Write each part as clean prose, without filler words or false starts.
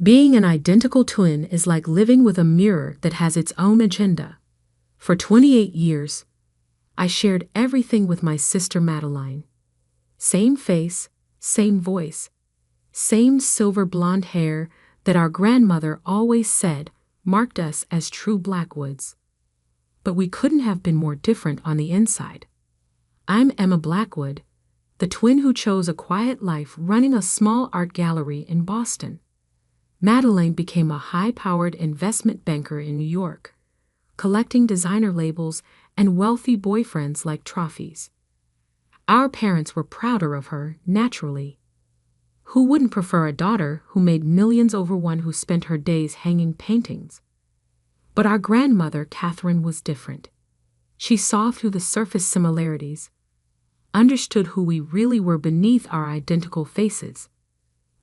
Being an identical twin is like living with a mirror that has its own agenda. For 28 years, I shared everything with my sister Madeline. Same face, same voice, same silver blonde hair that our grandmother always said marked us as true Blackwoods. But we couldn't have been more different on the inside. I'm Emma Blackwood, the twin who chose a quiet life running a small art gallery in Boston. Madeline became a high-powered investment banker in New York, collecting designer labels and wealthy boyfriends like trophies. Our parents were prouder of her, naturally. Who wouldn't prefer a daughter who made millions over one who spent her days hanging paintings? But our grandmother, Catherine, was different. She saw through the surface similarities, understood who we really were beneath our identical faces.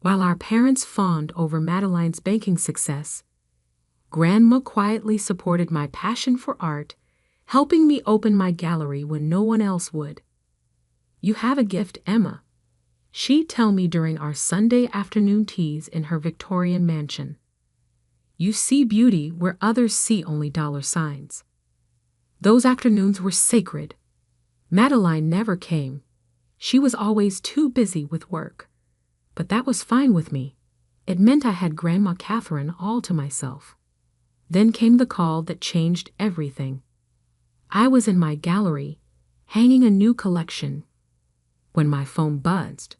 While our parents fawned over Madeline's banking success, Grandma quietly supported my passion for art, helping me open my gallery when no one else would. "You have a gift, Emma," she'd tell me during our Sunday afternoon teas in her Victorian mansion. "You see beauty where others see only dollar signs." Those afternoons were sacred. Madeline never came. She was always too busy with work. But that was fine with me. It meant I had Grandma Catherine all to myself. Then came the call that changed everything. I was in my gallery, hanging a new collection, when my phone buzzed.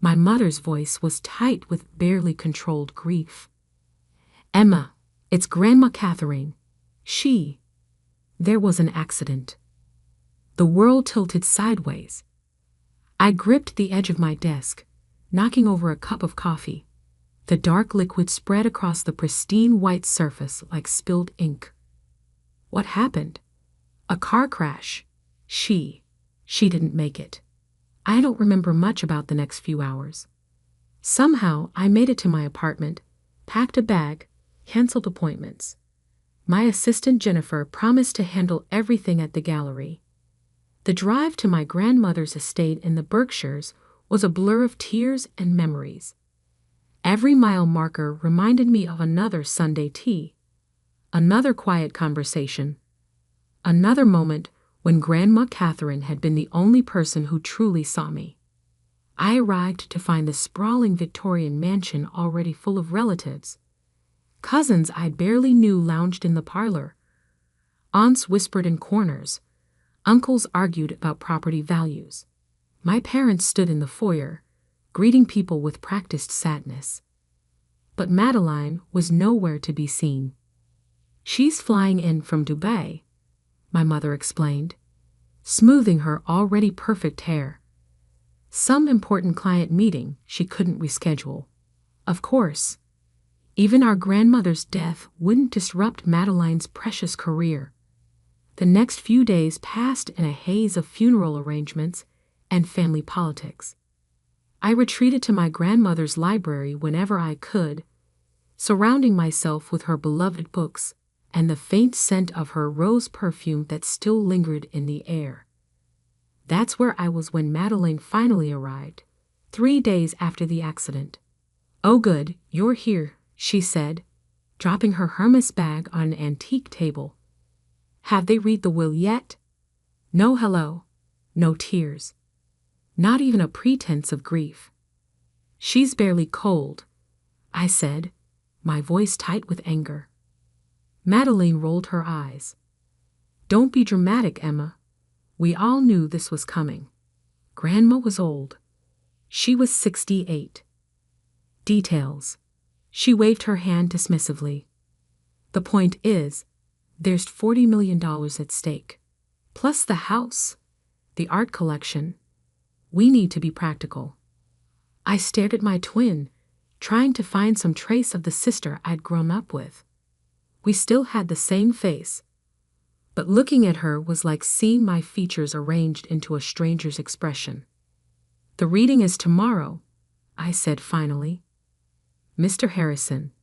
My mother's voice was tight with barely controlled grief. "Emma, it's Grandma Catherine. There was an accident." The world tilted sideways. I gripped the edge of my desk, knocking over a cup of coffee. The dark liquid spread across the pristine white surface like spilled ink. What happened? A car crash. She didn't make it. I don't remember much about the next few hours. Somehow, I made it to my apartment, packed a bag, canceled appointments. My assistant Jennifer promised to handle everything at the gallery. The drive to my grandmother's estate in the Berkshires was a blur of tears and memories. Every mile marker reminded me of another Sunday tea, another quiet conversation, another moment when Grandma Catherine had been the only person who truly saw me. I arrived to find the sprawling Victorian mansion already full of relatives. Cousins I barely knew lounged in the parlor. Aunts whispered in corners. Uncles argued about property values. My parents stood in the foyer, greeting people with practiced sadness. But Madeline was nowhere to be seen. "She's flying in from Dubai," my mother explained, smoothing her already perfect hair. "Some important client meeting she couldn't reschedule." Of course. Even our grandmother's death wouldn't disrupt Madeline's precious career. The next few days passed in a haze of funeral arrangements and family politics. I retreated to my grandmother's library whenever I could, surrounding myself with her beloved books and the faint scent of her rose perfume that still lingered in the air. That's where I was when Madeline finally arrived, 3 days after the accident. "Oh good, you're here," she said, dropping her Hermes bag on an antique table. "Have they read the will yet?" No hello, no tears. Not even a pretense of grief. "She's barely cold," I said, my voice tight with anger. Madeline rolled her eyes. "Don't be dramatic, Emma. We all knew this was coming." Grandma was old. She was 68. Details. She waved her hand dismissively. "The point is, there's $40 million at stake. Plus the house, the art collection. We need to be practical." I stared at my twin, trying to find some trace of the sister I'd grown up with. We still had the same face, but looking at her was like seeing my features arranged into a stranger's expression. "The reading is tomorrow," I said finally. "Mr. Harrison,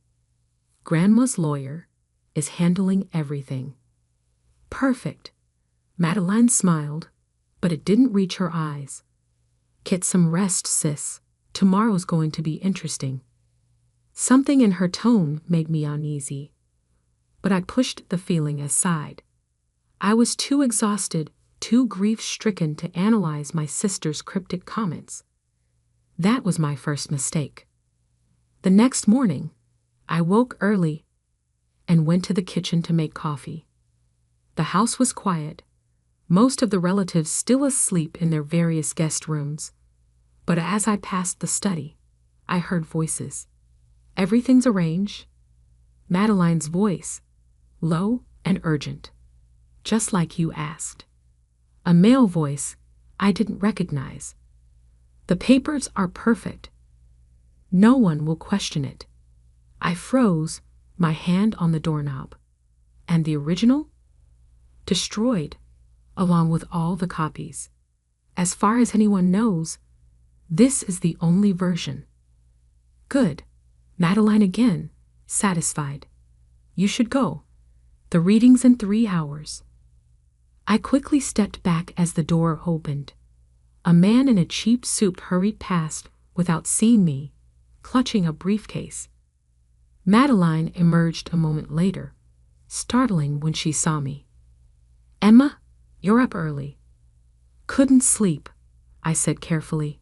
Grandma's lawyer, is handling everything." "Perfect." Madeline smiled, but it didn't reach her eyes. "Get some rest, sis. Tomorrow's going to be interesting." Something in her tone made me uneasy, but I pushed the feeling aside. I was too exhausted, too grief-stricken to analyze my sister's cryptic comments. That was my first mistake. The next morning, I woke early and went to the kitchen to make coffee. The house was quiet, most of the relatives still asleep in their various guest rooms. But as I passed the study, I heard voices. "Everything's arranged." Madeline's voice, low and urgent, just like you asked. A male voice I didn't recognize. "The papers are perfect. No one will question it." I froze, my hand on the doorknob. And the original? Destroyed, along with all the copies. As far as anyone knows, this is the only version. "Good." Madeline again, satisfied. "You should go. The reading's in 3 hours." I quickly stepped back as the door opened. A man in a cheap suit hurried past without seeing me, clutching a briefcase. Madeline emerged a moment later, startling when she saw me. "Emma, you're up early." "Couldn't sleep," I said carefully.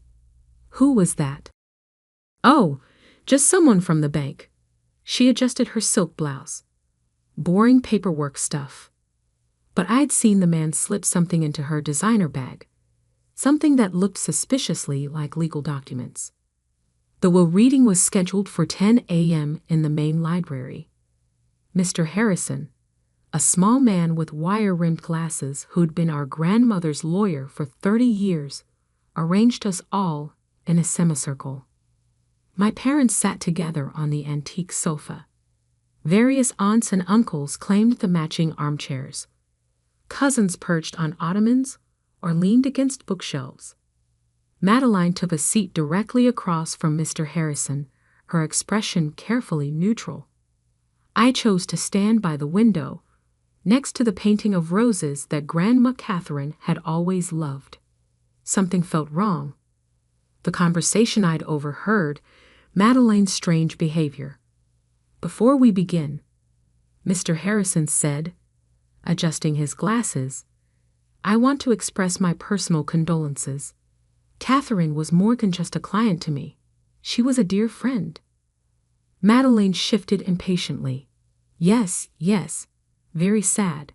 "Who was that?" "Oh, just someone from the bank." She adjusted her silk blouse. Boring paperwork stuff. But I'd seen the man slip something into her designer bag, something that looked suspiciously like legal documents. The will reading was scheduled for 10 a.m. in the main library. Mr. Harrison, a small man with wire-rimmed glasses who'd been our grandmother's lawyer for 30 years, arranged us all in a semicircle. My parents sat together on the antique sofa. Various aunts and uncles claimed the matching armchairs. Cousins perched on ottomans or leaned against bookshelves. Madeline took a seat directly across from Mr. Harrison, her expression carefully neutral. I chose to stand by the window, next to the painting of roses that Grandma Catherine had always loved. Something felt wrong. The conversation I'd overheard, Madeline's strange behavior. "Before we begin," Mr. Harrison said, adjusting his glasses, "I want to express my personal condolences. Catherine was more than just a client to me. She was a dear friend." Madeline shifted impatiently. Yes, very sad.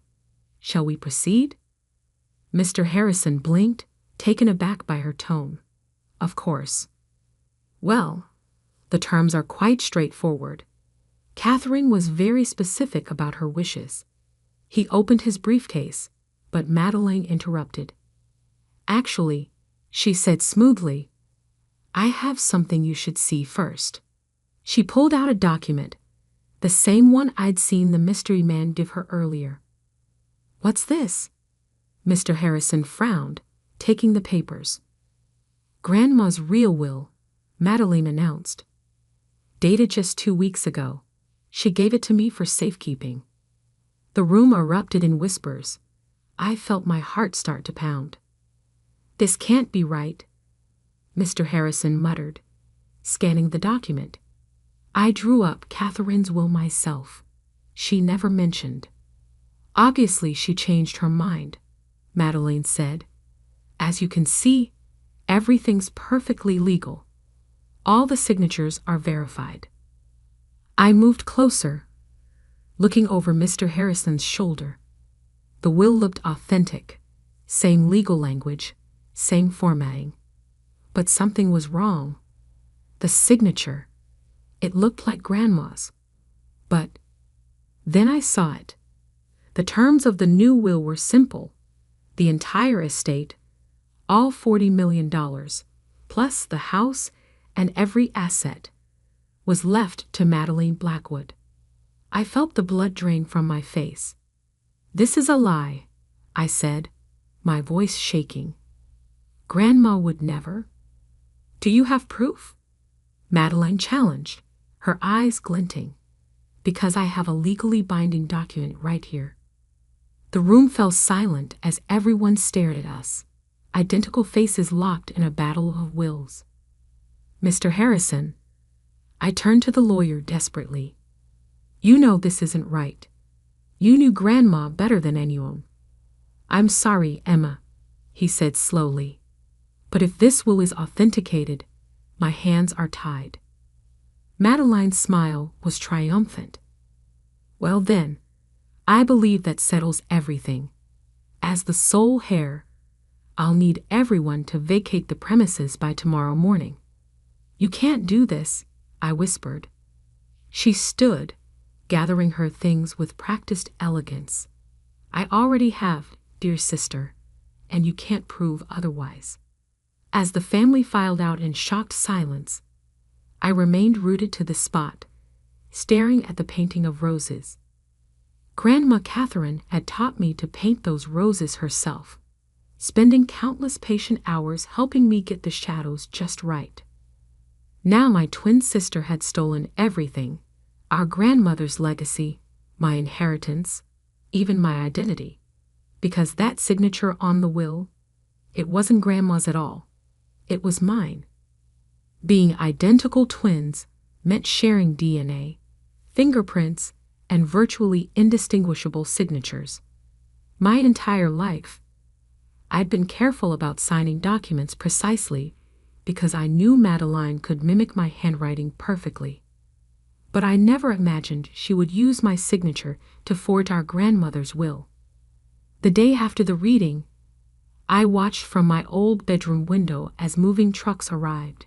Shall we proceed?" Mr. Harrison blinked, taken aback by her tone. "Of course." "Well, the terms are quite straightforward. Catherine was very specific about her wishes." He opened his briefcase, but Madeline interrupted. "Actually," she said smoothly, "I have something you should see first." She pulled out a document, the same one I'd seen the mystery man give her earlier. "What's this?" Mr. Harrison frowned, taking the papers. "Grandma's real will," Madeline announced. "Dated just 2 weeks ago. She gave it to me for safekeeping." The room erupted in whispers. I felt my heart start to pound. "This can't be right," Mr. Harrison muttered, scanning the document. "I drew up Catherine's will myself. She never mentioned." "Obviously she changed her mind," Madeline said. "As you can see, everything's perfectly legal. All the signatures are verified." I moved closer, looking over Mr. Harrison's shoulder. The will looked authentic, same legal language, same formatting. But something was wrong. The signature. It looked like Grandma's. But then I saw it. The terms of the new will were simple. The entire estate, all $40 million, plus the house and every asset, was left to Madeline Blackwood. I felt the blood drain from my face. "This is a lie," I said, my voice shaking. "Grandma would never." "Do you have proof?" Madeline challenged, her eyes glinting. "Because I have a legally binding document right here." The room fell silent as everyone stared at us, identical faces locked in a battle of wills. "Mr. Harrison," I turned to the lawyer desperately. You know this isn't right. You knew Grandma better than anyone. I'm sorry, Emma, he said slowly. But if this will is authenticated, my hands are tied. Madeline's smile was triumphant. Well then, I believe that settles everything. As the sole heir, I'll need everyone to vacate the premises by tomorrow morning. You can't do this, I whispered. She stood, gathering her things with practiced elegance. I already have, dear sister, and you can't prove otherwise. As the family filed out in shocked silence, I remained rooted to the spot, staring at the painting of roses. Grandma Catherine had taught me to paint those roses herself, spending countless patient hours helping me get the shadows just right. Now my twin sister had stolen everything, our grandmother's legacy, my inheritance, even my identity. Because that signature on the will, it wasn't Grandma's at all. It was mine. Being identical twins meant sharing DNA, fingerprints, and virtually indistinguishable signatures. My entire life, I'd been careful about signing documents precisely because I knew Madeline could mimic my handwriting perfectly. But I never imagined she would use my signature to forge our grandmother's will. The day after the reading, I watched from my old bedroom window as moving trucks arrived.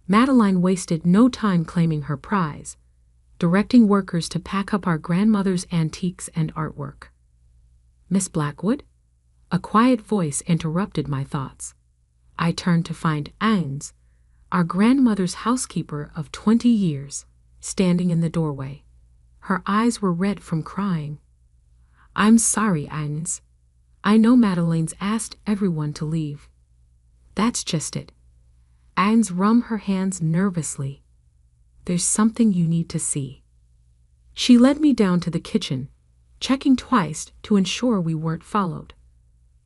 Madeline wasted no time claiming her prize, directing workers to pack up our grandmother's antiques and artwork. Miss Blackwood? A quiet voice interrupted my thoughts. I turned to find Agnes, our grandmother's housekeeper of 20 years, standing in the doorway. Her eyes were red from crying. I'm sorry, Agnes. I know Madeline's asked everyone to leave. That's just it. Agnes wrung her hands nervously. There's something you need to see. She led me down to the kitchen, checking twice to ensure we weren't followed.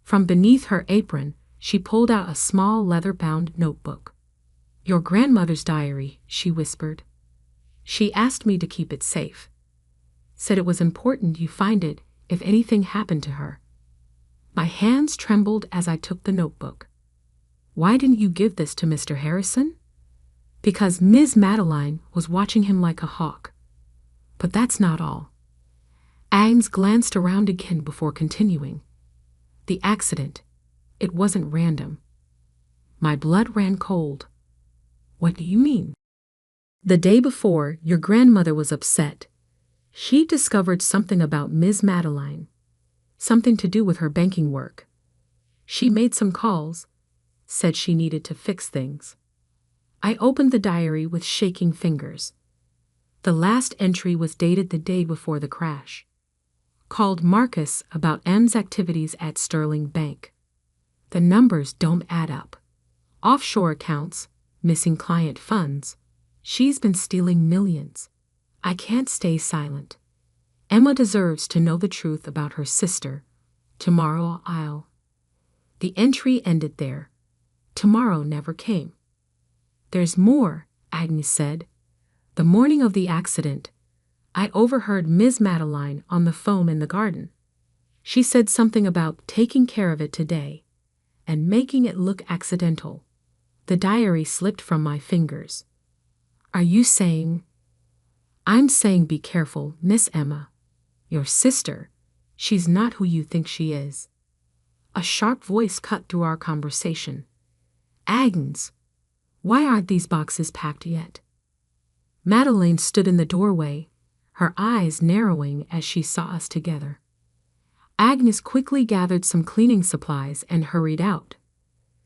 From beneath her apron, she pulled out a small leather-bound notebook. Your grandmother's diary, she whispered. She asked me to keep it safe. Said it was important you find it if anything happened to her. My hands trembled as I took the notebook. Why didn't you give this to Mr. Harrison? Because Ms. Madeline was watching him like a hawk. But that's not all. Agnes glanced around again before continuing. The accident. It wasn't random. My blood ran cold. What do you mean? The day before, your grandmother was upset. She discovered something about Ms. Madeline. Something to do with her banking work. She made some calls, said she needed to fix things. I opened the diary with shaking fingers. The last entry was dated the day before the crash. Called Marcus about M's activities at Sterling Bank. The numbers don't add up. Offshore accounts, missing client funds. She's been stealing millions. I can't stay silent. Emma deserves to know the truth about her sister. Tomorrow I'll. The entry ended there. Tomorrow never came. There's more, Agnes said. The morning of the accident, I overheard Ms. Madeline on the phone in the garden. She said something about taking care of it today and making it look accidental. The diary slipped from my fingers. Are you saying? I'm saying be careful, Miss Emma. Your sister, she's not who you think she is. A sharp voice cut through our conversation. Agnes, why aren't these boxes packed yet? Madeleine stood in the doorway, her eyes narrowing as she saw us together. Agnes quickly gathered some cleaning supplies and hurried out.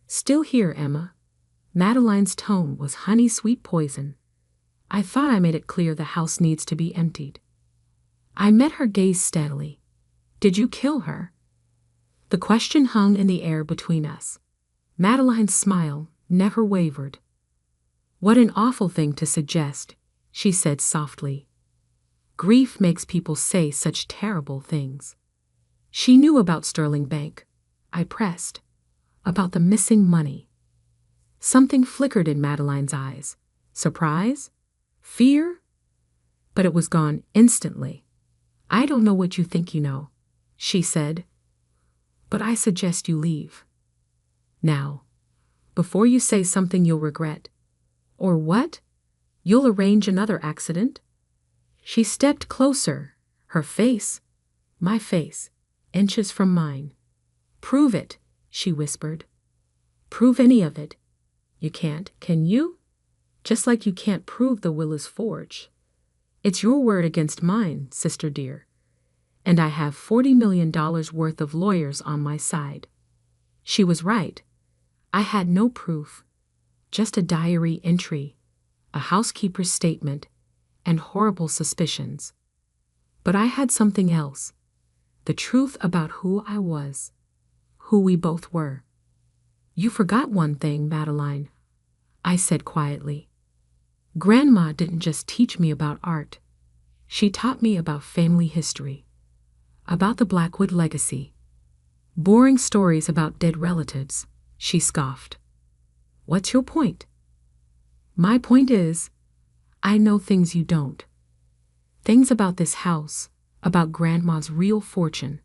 Still here, Emma. Madeline's tone was honey-sweet poison. I thought I made it clear the house needs to be emptied. I met her gaze steadily. Did you kill her? The question hung in the air between us. Madeline's smile never wavered. What an awful thing to suggest, she said softly. Grief makes people say such terrible things. She knew about Sterling Bank. I pressed. About the missing money. Something flickered in Madeline's eyes. Surprise? Fear? But it was gone instantly. I don't know what you think you know, she said, but I suggest you leave. Now, before you say something you'll regret. Or what? You'll arrange another accident? She stepped closer, her face, my face, inches from mine. Prove it, she whispered. Prove any of it. You can't, can you? Just like you can't prove the will is forged. It's your word against mine, sister dear. And I have $40 million worth of lawyers on my side. She was right. I had no proof, just a diary entry, a housekeeper's statement, and horrible suspicions. But I had something else, the truth about who I was, who we both were. You forgot one thing, Madeline, I said quietly. Grandma didn't just teach me about art. She taught me about family history, about the Blackwood legacy. Boring stories about dead relatives, she scoffed. What's your point? My point is, I know things you don't. Things about this house, about Grandma's real fortune.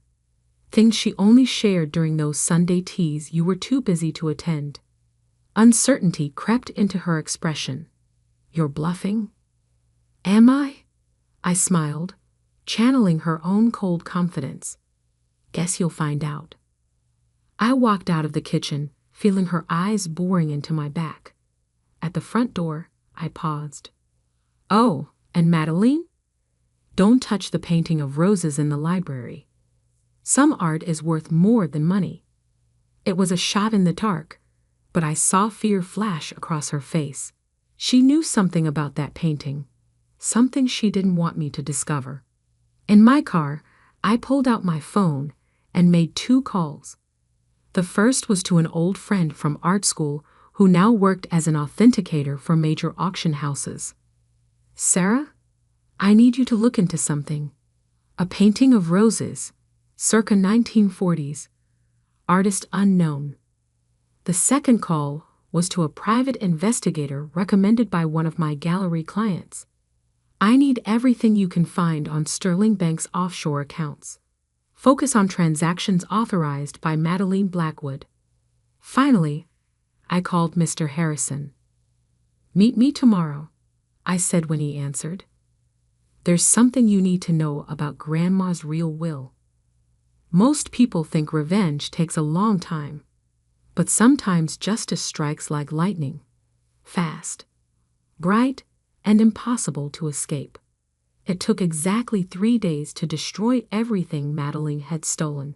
Things she only shared during those Sunday teas you were too busy to attend. Uncertainty crept into her expression. You're bluffing? Am I? I smiled, channeling her own cold confidence. Guess you'll find out. I walked out of the kitchen, feeling her eyes boring into my back. At the front door, I paused. Oh, and Madeline? Don't touch the painting of roses in the library. Some art is worth more than money. It was a shot in the dark, but I saw fear flash across her face. She knew something about that painting, something she didn't want me to discover. In my car, I pulled out my phone and made 2 calls. The first was to an old friend from art school who now worked as an authenticator for major auction houses. Sarah, I need you to look into something. A painting of roses, circa 1940s, artist unknown. The second call was to a private investigator recommended by one of my gallery clients. I need everything you can find on Sterling Bank's offshore accounts. Focus on transactions authorized by Madeline Blackwood. Finally, I called Mr. Harrison. Meet me tomorrow, I said when he answered. There's something you need to know about Grandma's real will. Most people think revenge takes a long time, but sometimes justice strikes like lightning, fast, bright, and impossible to escape. It took exactly 3 days to destroy everything Madeline had stolen.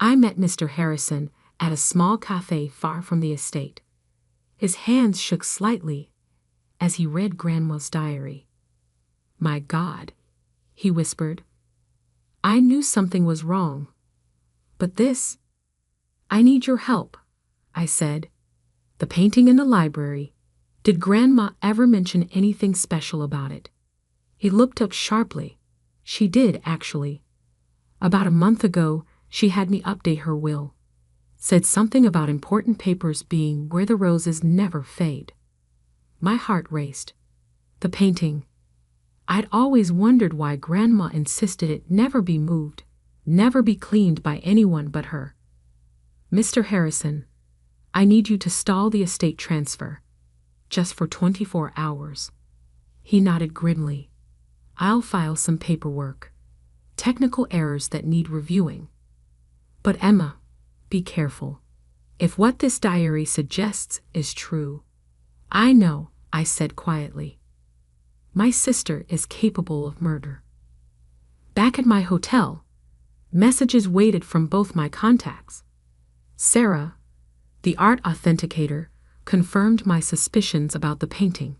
I met Mr. Harrison at a small cafe far from the estate. His hands shook slightly as he read Grandma's diary. My God, he whispered. I knew something was wrong. But this, I need your help, I said. The painting in the library, did Grandma ever mention anything special about it? He looked up sharply. She did, actually. About a month ago, she had me update her will. Said something about important papers being where the roses never fade. My heart raced. The painting. I'd always wondered why Grandma insisted it never be moved, never be cleaned by anyone but her. Mr. Harrison, I need you to stall the estate transfer. Just for 24 hours. He nodded grimly. I'll file some paperwork. Technical errors that need reviewing. But Emma, be careful. If what this diary suggests is true. I know, I said quietly. My sister is capable of murder. Back at my hotel, messages waited from both my contacts. Sarah, the art authenticator, confirmed my suspicions about the painting.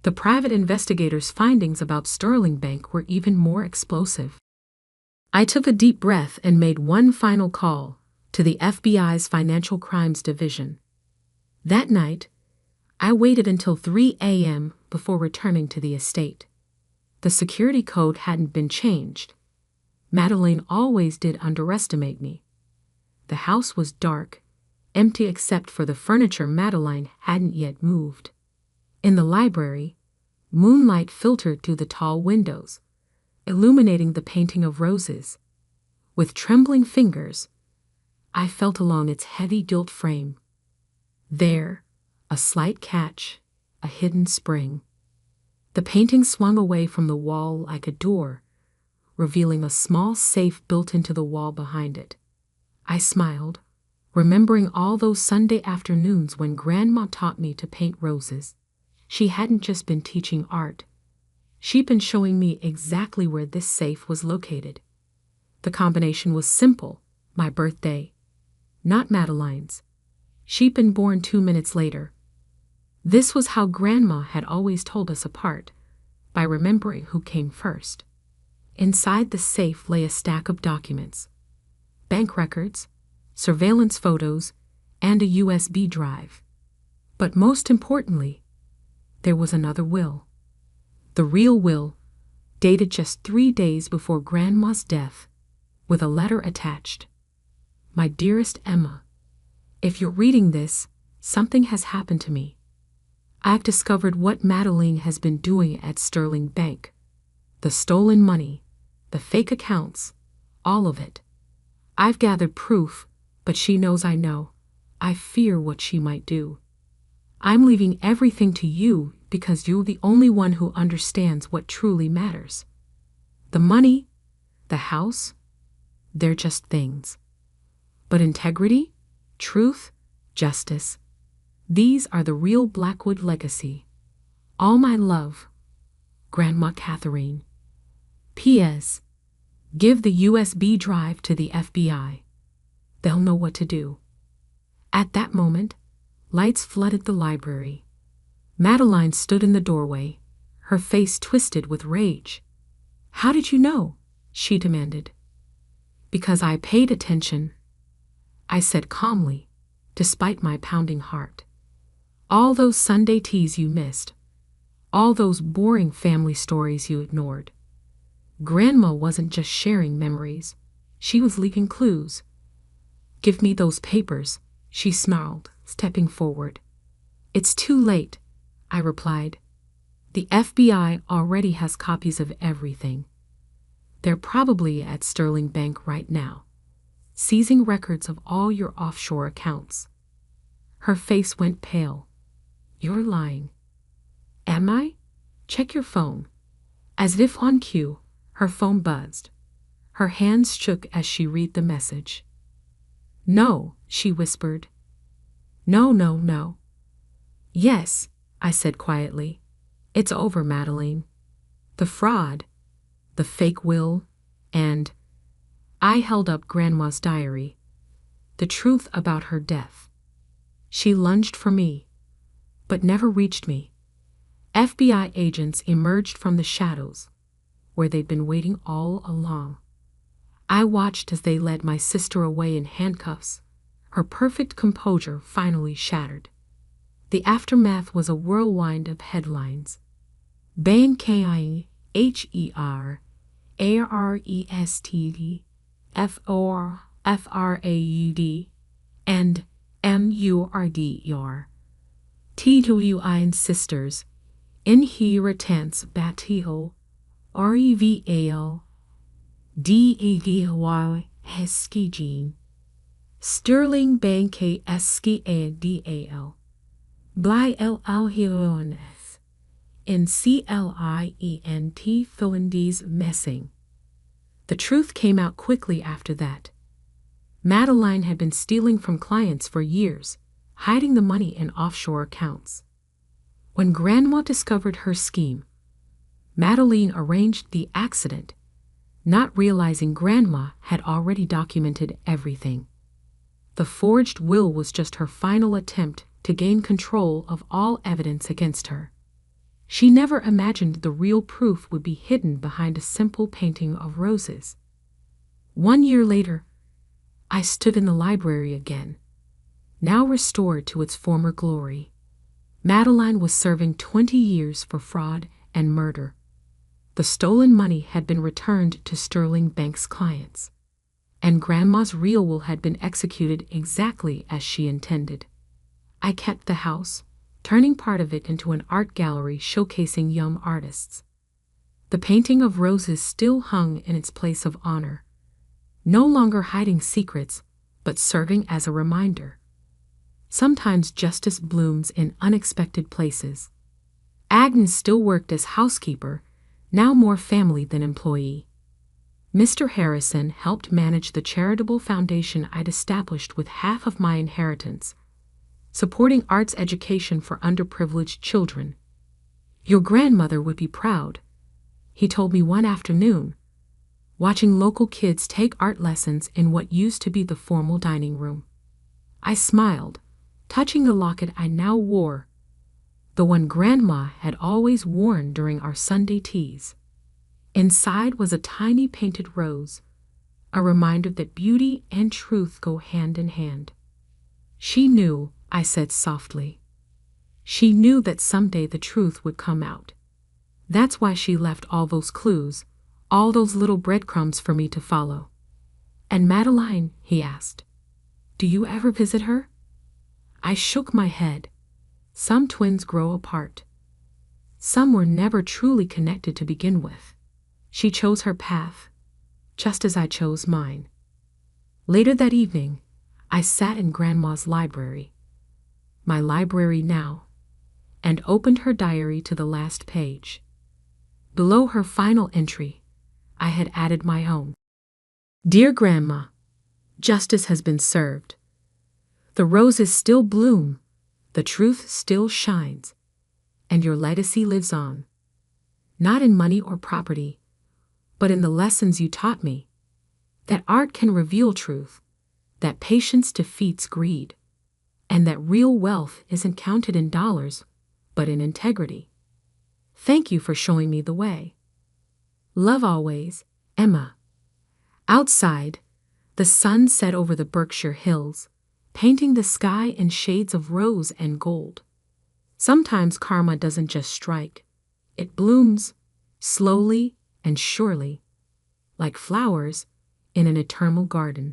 The private investigator's findings about Sterling Bank were even more explosive. I took a deep breath and made one final call to the FBI's Financial Crimes Division. That night, I waited until 3 a.m. before returning to the estate. The security code hadn't been changed. Madeline always did underestimate me. The house was dark, empty except for the furniture Madeline hadn't yet moved. In the library, Moonlight filtered through the tall windows, illuminating the painting of roses. With trembling fingers, I felt along its heavy gilt frame. There, a slight catch, a hidden spring. The painting swung away from the wall like a door, revealing a small safe built into the wall behind it. I smiled, remembering all those Sunday afternoons when Grandma taught me to paint roses. She hadn't just been teaching art. She'd been showing me exactly where this safe was located. The combination was simple: my birthday, not Madeline's. She'd been born 2 minutes later. This was how Grandma had always told us apart, by remembering who came first. Inside the safe lay a stack of documents: bank records, surveillance photos, and a USB drive. But most importantly, there was another will. The real will, dated just 3 days before Grandma's death, with a letter attached. My dearest Emma, if you're reading this, something has happened to me. I've discovered what Madeline has been doing at Sterling Bank. The stolen money, the fake accounts, all of it. I've gathered proof, but she knows I know. I fear what she might do. I'm leaving everything to you because you're the only one who understands what truly matters. The money, the house, they're just things. But integrity, truth, justice, these are the real Blackwood legacy. All my love, Grandma Catherine. P.S. Give the USB drive to the FBI. They'll know what to do. At that moment, lights flooded the library. Madeline stood in the doorway, her face twisted with rage. "How did you know?" she demanded. "Because I paid attention," I said calmly, despite my pounding heart. "All those Sunday teas you missed, all those boring family stories you ignored. Grandma wasn't just sharing memories, she was leaving clues." "Give me those papers," she snarled, stepping forward. "It's too late," I replied. "The FBI already has copies of everything. They're probably at Sterling Bank right now, seizing records of all your offshore accounts." Her face went pale. "You're lying." "Am I? Check your phone." As if on cue, her phone buzzed. Her hands shook as she read the message. "No," she whispered. "No, no, no." "Yes," I said quietly. "It's over, Madeline. The fraud, the fake will, and—" I held up Grandma's diary. The truth about her death. She lunged for me, but never reached me. FBI agents emerged from the shadows, where they'd been waiting all along. I watched as they led my sister away in handcuffs, her perfect composure finally shattered. The aftermath was a whirlwind of headlines. Bank Herarrest FORFRAUD and MURDER. TWIN sisters, inheritance battle, REVAL, DEDY Heskijin, Sterling Bank SKADAL, Bly LLHONS, in CLIENT Philandes Messing. The truth came out quickly after that. Madeline had been stealing from clients for years, hiding the money in offshore accounts. When Grandma discovered her scheme, Madeline arranged the accident, not realizing Grandma had already documented everything. The forged will was just her final attempt to gain control of all evidence against her. She never imagined the real proof would be hidden behind a simple painting of roses. 1 year later, I stood in the library again, now restored to its former glory. Madeline was serving 20 years for fraud and murder. The stolen money had been returned to Sterling Bank's clients, and Grandma's real will had been executed exactly as she intended. I kept the house, turning part of it into an art gallery showcasing young artists. The painting of roses still hung in its place of honor, no longer hiding secrets, but serving as a reminder. Sometimes justice blooms in unexpected places. Agnes still worked as housekeeper, now more family than employee. Mr. Harrison helped manage the charitable foundation I'd established with half of my inheritance, supporting arts education for underprivileged children. Your grandmother would be proud, he told me one afternoon, watching local kids take art lessons in what used to be the formal dining room. I smiled, touching the locket I now wore, the one Grandma had always worn during our Sunday teas. Inside was a tiny painted rose, a reminder that beauty and truth go hand in hand. She knew, I said softly. She knew that someday the truth would come out. That's why she left all those clues, all those little breadcrumbs for me to follow. And Madeline, he asked, do you ever visit her? I shook my head. Some twins grow apart. Some were never truly connected to begin with. She chose her path, just as I chose mine. Later that evening, I sat in Grandma's library, my library now, and opened her diary to the last page. Below her final entry, I had added my own. Dear Grandma, justice has been served. The roses still bloom, the truth still shines, and your legacy lives on. Not in money or property, but in the lessons you taught me, that art can reveal truth, that patience defeats greed, and that real wealth isn't counted in dollars, but in integrity. Thank you for showing me the way. Love always, Emma. Outside, the sun set over the Berkshire Hills, painting the sky in shades of rose and gold. Sometimes karma doesn't just strike. It blooms, slowly and surely, like flowers in an eternal garden.